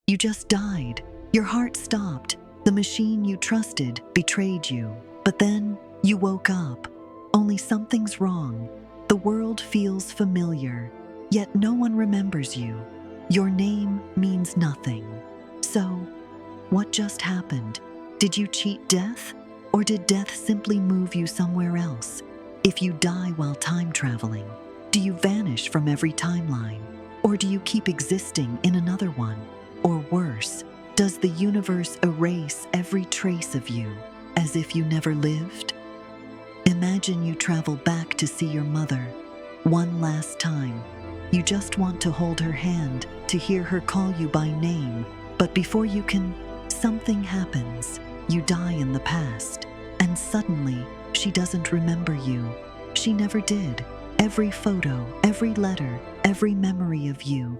You just died. Your heart stopped. The machine you trusted betrayed you. But then you woke up. Only something's wrong. The world feels familiar, yet no one remembers you. Your name means nothing. So, what just happened? Did you cheat death? Or did death simply move you somewhere else? If you die while time traveling, do you vanish from every timeline? Or do you keep existing in another one? Or worse, does the universe erase every trace of you, as if you never lived? Imagine you travel back to see your mother, one last time. You just want to hold her hand, to hear her call you by name. But before you can, something happens. You die in the past, and suddenly, she doesn't remember you. She never did. Every photo, every letter, every memory of you,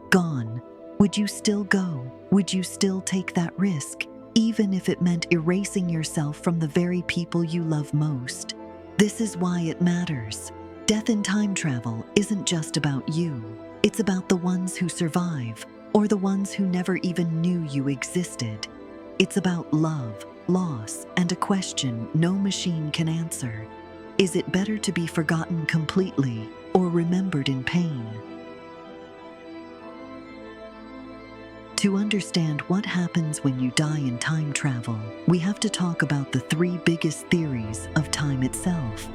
gone. Would you still go? Would you still take that risk, even if it meant erasing yourself from the very people you love most? This is why it matters. Death in time travel isn't just about you. It's about the ones who survive, or the ones who never even knew you existed. It's about love, loss, and a question no machine can answer. Is it better to be forgotten completely or remembered in pain? To understand what happens when you die in time travel, we have to talk about the three biggest theories of time itself,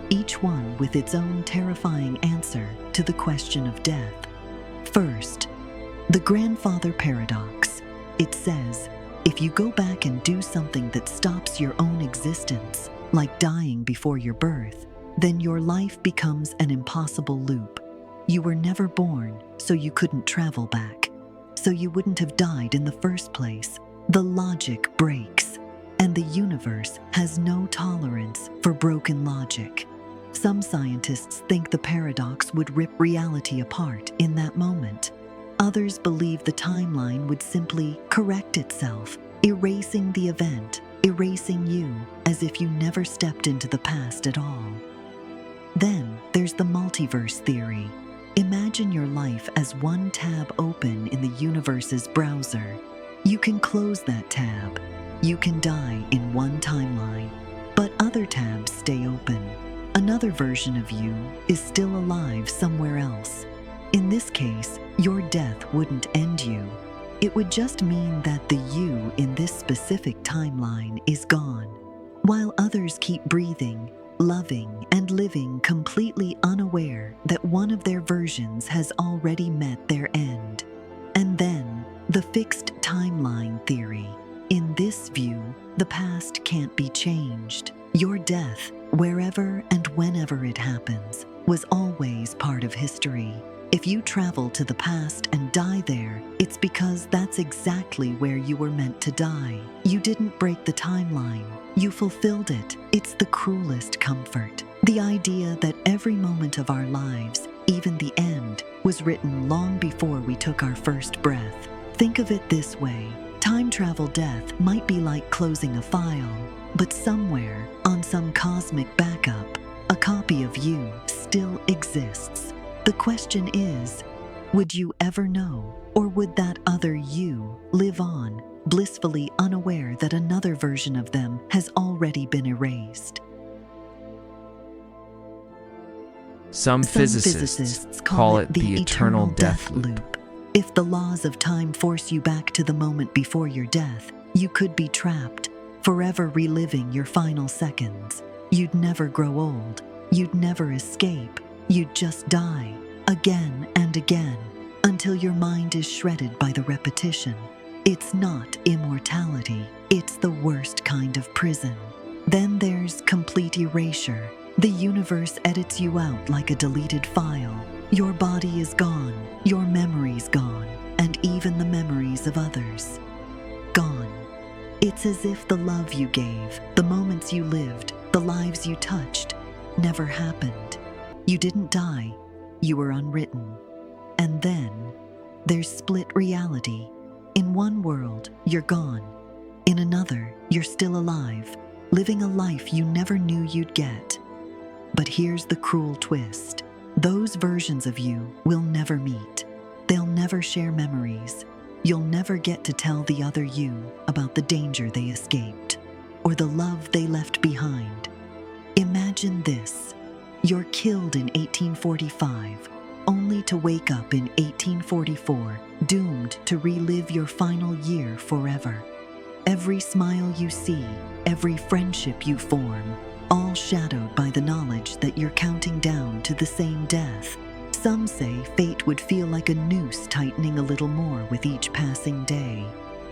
each one with its own terrifying answer to the question of death. First, the grandfather paradox. It says, if you go back and do something that stops your own existence, like dying before your birth, then your life becomes an impossible loop. You were never born, so you couldn't travel back. So you wouldn't have died in the first place. The logic breaks, and the universe has no tolerance for broken logic. Some scientists think the paradox would rip reality apart in that moment. Others believe the timeline would simply correct itself, erasing the event, erasing you, as if you never stepped into the past at all. Then there's the multiverse theory. Imagine your life as one tab open in the universe's browser. You can close that tab. You can die in one timeline, but other tabs stay open. Another version of you is still alive somewhere else. In this case, your death wouldn't end you. It would just mean that the you in this specific timeline is gone, while others keep breathing, loving, and living completely unaware that one of their versions has already met their end. And then, the fixed timeline theory. In this view, the past can't be changed. Your death, wherever and whenever it happens, was always part of history. If you travel to the past and die there, it's because that's exactly where you were meant to die. You didn't break the timeline. You fulfilled it. It's the cruelest comfort. The idea that every moment of our lives, even the end, was written long before we took our first breath. Think of it this way. Time travel death might be like closing a file, but somewhere, on some cosmic backup, a copy of you still exists. The question is, would you ever know, or would that other you live on, blissfully unaware that another version of them has already been erased? Some physicists call it the eternal death loop. If the laws of time force you back to the moment before your death, you could be trapped, forever reliving your final seconds. You'd never grow old. You'd never escape. You'd just die, again and again, until your mind is shredded by the repetition. It's not immortality. It's the worst kind of prison. Then there's complete erasure. The universe edits you out like a deleted file. Your body is gone, your memory's gone, and even the memories of others. Gone. It's as if the love you gave, the moments you lived, the lives you touched, never happened. You didn't die, you were unwritten. And then, there's split reality. In one world, you're gone. In another, you're still alive, living a life you never knew you'd get. But here's the cruel twist. Those versions of you will never meet. They'll never share memories. You'll never get to tell the other you about the danger they escaped or the love they left behind. Imagine this. You're killed in 1845, only to wake up in 1844, doomed to relive your final year forever. Every smile you see, every friendship you form, all shadowed by the knowledge that you're counting down to the same death. Some say fate would feel like a noose tightening a little more with each passing day.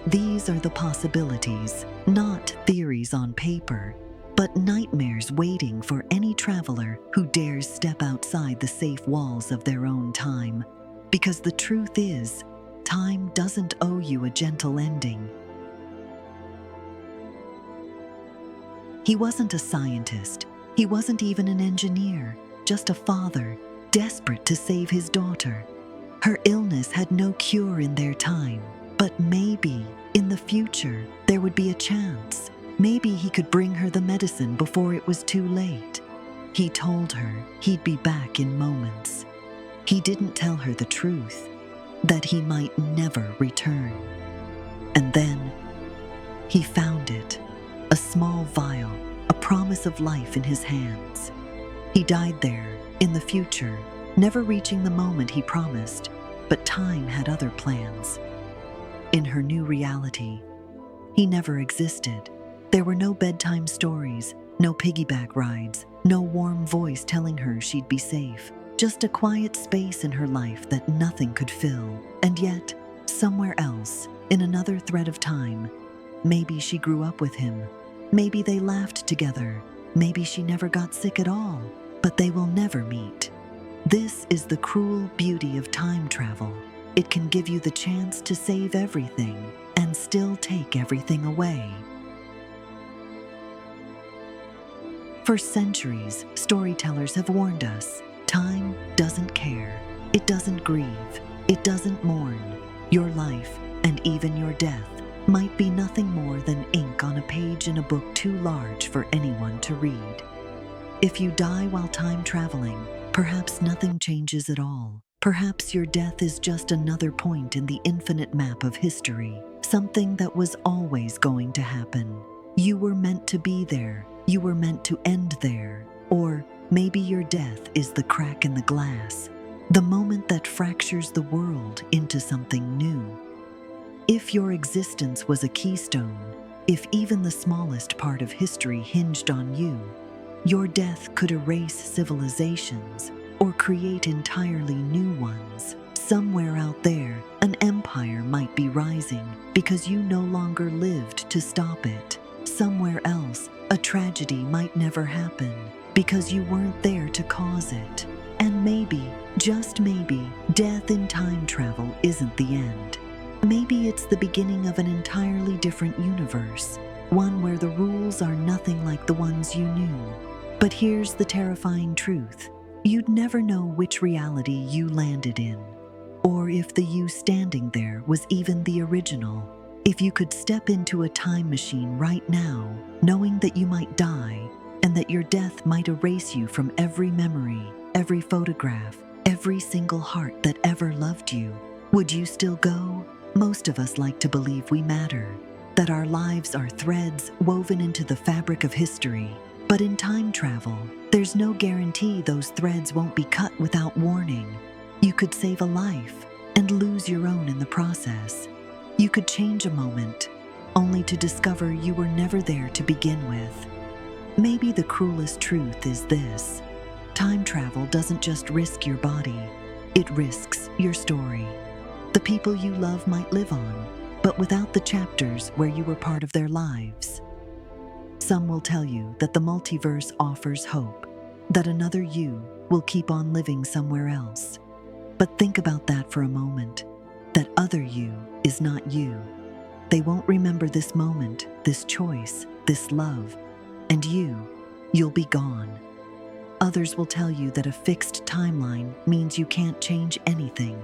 These are the possibilities, not theories on paper, but nightmares waiting for any traveler who dares step outside the safe walls of their own time. Because the truth is, time doesn't owe you a gentle ending. He wasn't a scientist. He wasn't even an engineer, just a father, desperate to save his daughter. Her illness had no cure in their time, but maybe, in the future, there would be a chance. Maybe he could bring her the medicine before it was too late. He told her he'd be back in moments. He didn't tell her the truth, that he might never return. And then, he found it, a small vial, a promise of life in his hands. He died there, in the future, never reaching the moment he promised, but time had other plans. In her new reality, he never existed. There were no bedtime stories, no piggyback rides, no warm voice telling her she'd be safe. Just a quiet space in her life that nothing could fill. And yet, somewhere else, in another thread of time, maybe she grew up with him. Maybe they laughed together. Maybe she never got sick at all. But they will never meet. This is the cruel beauty of time travel. It can give you the chance to save everything and still take everything away. For centuries, storytellers have warned us, time doesn't care, it doesn't grieve, it doesn't mourn. Your life, and even your death, might be nothing more than ink on a page in a book too large for anyone to read. If you die while time traveling, perhaps nothing changes at all. Perhaps your death is just another point in the infinite map of history, something that was always going to happen. You were meant to be there. You were meant to end there. Or maybe your death is the crack in the glass, the moment that fractures the world into something new. If your existence was a keystone, if even the smallest part of history hinged on you, your death could erase civilizations or create entirely new ones. Somewhere out there, an empire might be rising because you no longer lived to stop it. Somewhere else, a tragedy might never happen because you weren't there to cause it. And maybe, just maybe, death in time travel isn't the end. Maybe it's the beginning of an entirely different universe, one where the rules are nothing like the ones you knew. But here's the terrifying truth. You'd never know which reality you landed in, or if the you standing there was even the original. If you could step into a time machine right now, knowing that you might die, and that your death might erase you from every memory, every photograph, every single heart that ever loved you, would you still go? Most of us like to believe we matter, that our lives are threads woven into the fabric of history. But in time travel, there's no guarantee those threads won't be cut without warning. You could save a life and lose your own in the process. You could change a moment, only to discover you were never there to begin with. Maybe the cruelest truth is this. Time travel doesn't just risk your body, it risks your story. The people you love might live on, but without the chapters where you were part of their lives. Some will tell you that the multiverse offers hope, that another you will keep on living somewhere else. But think about that for a moment. That other you is not you. They won't remember this moment, this choice, this love, and you'll be gone. Others will tell you that a fixed timeline means you can't change anything,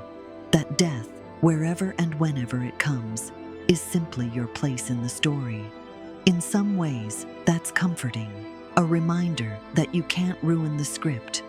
that death, wherever and whenever it comes, is simply your place in the story. In some ways, that's comforting, a reminder that you can't ruin the script.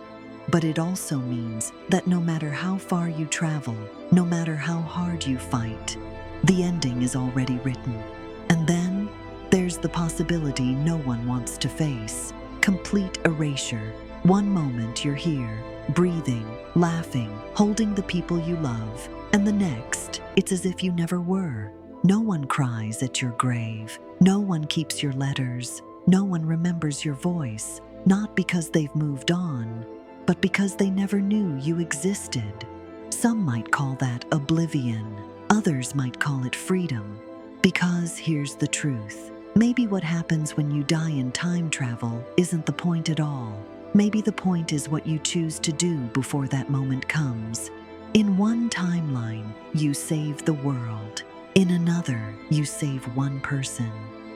But it also means that no matter how far you travel, no matter how hard you fight, The ending is already written. And then there's the possibility no one wants to face. Complete erasure. One moment you're here, breathing, laughing, holding the people you love, and the next, it's as if you never were. No one cries at your grave. No one keeps your letters. No one remembers your voice, not because they've moved on, but because they never knew you existed. Some might call that oblivion. Others might call it freedom. Because here's the truth. Maybe what happens when you die in time travel isn't the point at all. Maybe the point is what you choose to do before that moment comes. In one timeline, you save the world. In another, you save one person.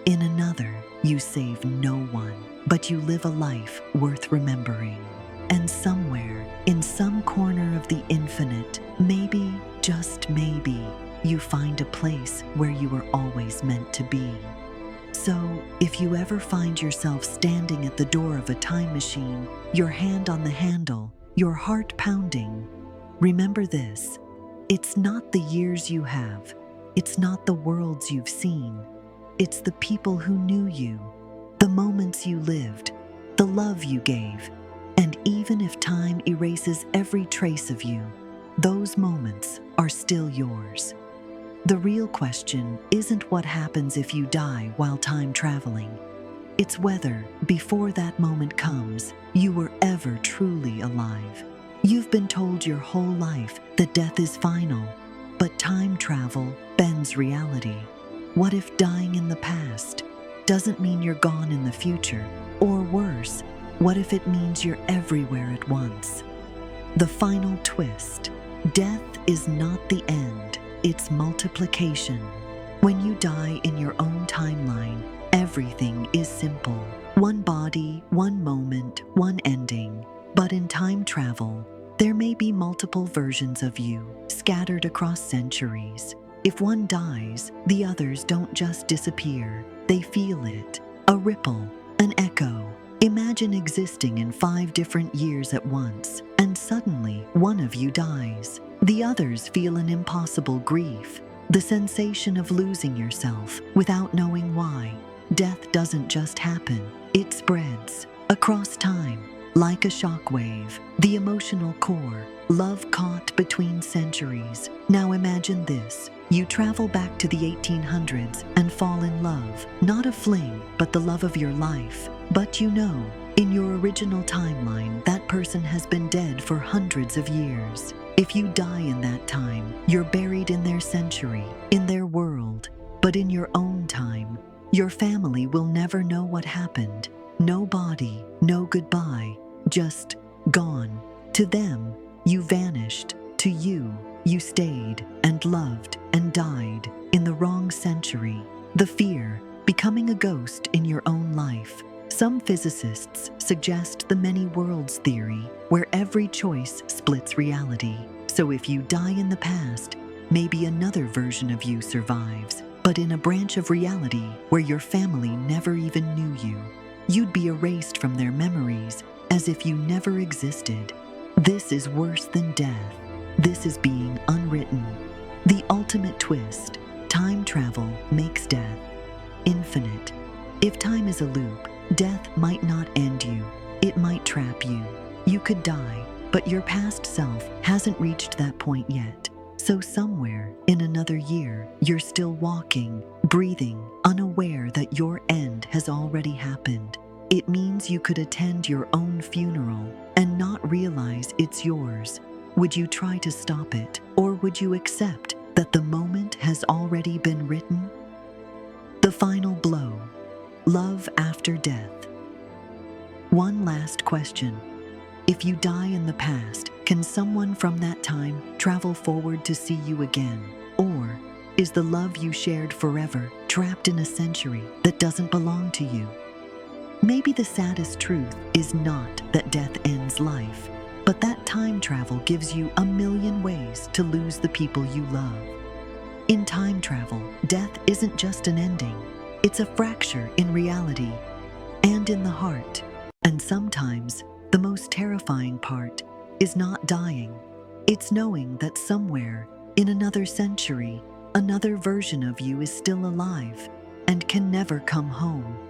In another, you save no one. But you live a life worth remembering. And somewhere, in some corner of the infinite, maybe, just maybe, you find a place where you were always meant to be. So, if you ever find yourself standing at the door of a time machine, your hand on the handle, your heart pounding, remember this: it's not the years you have, it's not the worlds you've seen, it's the people who knew you, the moments you lived, the love you gave, and even if time erases every trace of you, those moments are still yours. The real question isn't what happens if you die while time traveling. It's whether, before that moment comes, you were ever truly alive. You've been told your whole life that death is final, but time travel bends reality. What if dying in the past doesn't mean you're gone in the future? Or worse, what if it means you're everywhere at once? The final twist: death is not the end, it's multiplication. When you die in your own timeline, everything is simple. One body, one moment, one ending. But in time travel, there may be multiple versions of you, scattered across centuries. If one dies, the others don't just disappear. They feel it. A ripple, an echo. Imagine existing in 5 different years at once, and suddenly one of you dies. The others feel an impossible grief, the sensation of losing yourself without knowing why. Death doesn't just happen, it spreads across time. Like a shockwave, the emotional core, love caught between centuries. Now imagine this: you travel back to the 1800s and fall in love. Not a fling, but the love of your life. But you know, in your original timeline, that person has been dead for hundreds of years. If you die in that time, you're buried in their century, in their world. But in your own time, your family will never know what happened. No body, no goodbye. Just gone. To them, you vanished. To you, you stayed and loved and died in the wrong century. The fear, becoming a ghost in your own life. Some physicists suggest the many worlds theory, where every choice splits reality. So if you die in the past, maybe another version of you survives, but in a branch of reality where your family never even knew you. You'd be erased from their memories as if you never existed. This is worse than death. This is being unwritten. The ultimate twist: time travel makes death infinite. If time is a loop, death might not end you. It might trap you. You could die, but your past self hasn't reached that point yet. So somewhere in another year, you're still walking, breathing, unaware that your end has already happened. It means you could attend your own funeral and not realize it's yours. Would you try to stop it, or would you accept that the moment has already been written? The final blow: love after death. One last question. If you die in the past, can someone from that time travel forward to see you again? Or is the love you shared forever trapped in a century that doesn't belong to you? Maybe the saddest truth is not that death ends life, but that time travel gives you a million ways to lose the people you love. In time travel, death isn't just an ending, it's a fracture in reality and in the heart. And sometimes, the most terrifying part is not dying. It's knowing that somewhere, in another century, Another version of you is still alive and can never come home.